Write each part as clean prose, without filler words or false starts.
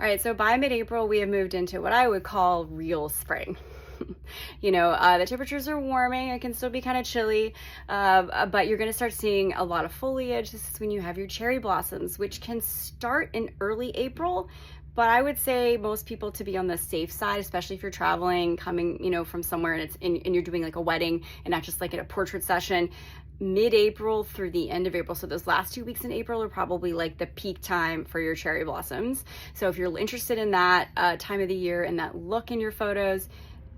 All right, so by mid-April, we have moved into what I would call real spring. The temperatures are warming. It can still be kind of chilly, but you're going to start seeing a lot of foliage. This is when you have your cherry blossoms, which can start in early April. But I would say most people to be on the safe side, especially if you're traveling, coming, from somewhere and you're doing like a wedding and not just like at a portrait session. Mid-April through the end of April. So those last 2 weeks in April are probably like the peak time for your cherry blossoms. So if you're interested in that time of the year and that look in your photos,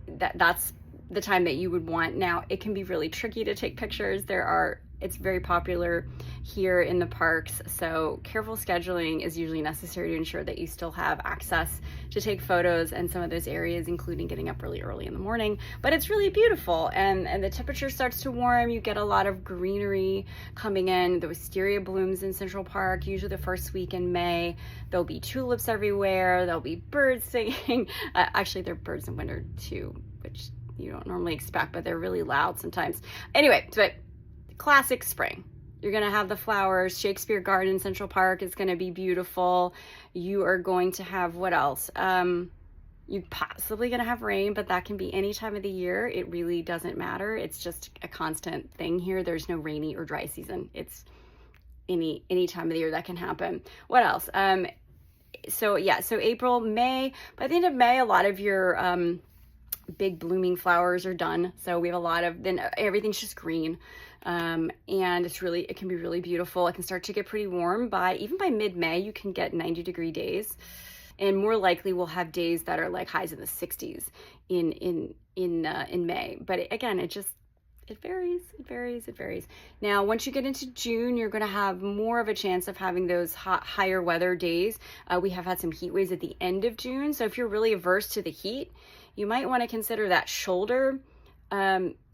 that's the time that you would want. Now, it can be really tricky to take pictures. It's very popular here in the parks, so careful scheduling is usually necessary to ensure that you still have access to take photos in some of those areas, including getting up really early in the morning. But it's really beautiful, and the temperature starts to warm. You get a lot of greenery coming in. The wisteria blooms in Central Park, usually the first week in May. There'll be tulips everywhere. There'll be birds singing. Actually, there are birds in winter too, which you don't normally expect, but they're really loud sometimes. Anyway, but classic spring. You're going to have the flowers. Shakespeare Garden Central Park is going to be beautiful. You are going to have, what else? You're possibly going to have rain, but that can be any time of the year. It really doesn't matter. It's just a constant thing here. There's no rainy or dry season. It's any time of the year that can happen. What else? So April, May. By the end of May, a lot of your big blooming flowers are done. So we have then everything's just green. And it can be really beautiful. It can start to get pretty warm even by mid-May. You can get 90-degree days, and more likely we'll have days that are like highs in the 60s in May. But it varies. Now, once you get into June, you're going to have more of a chance of having those higher weather days. We have had some heat waves at the end of June. So if you're really averse to the heat, you might want to consider that shoulder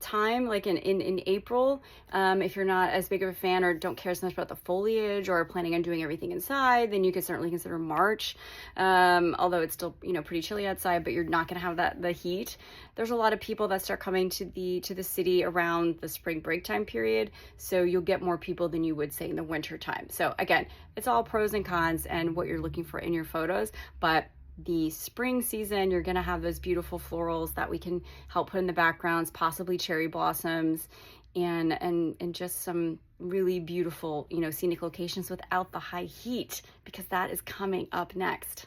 time, like in April. If you're not as big of a fan or don't care so much about the foliage or planning on doing everything inside, then you could certainly consider March. Although it's still, pretty chilly outside, but you're not going to have the heat. There's a lot of people that start coming to the city around the spring break time period. So you'll get more people than you would say in the winter time. So again, it's all pros and cons and what you're looking for in your photos, but the spring season, you're going to have those beautiful florals that we can help put in the backgrounds, possibly cherry blossoms, and just some really beautiful, scenic locations without the high heat, because that is coming up next.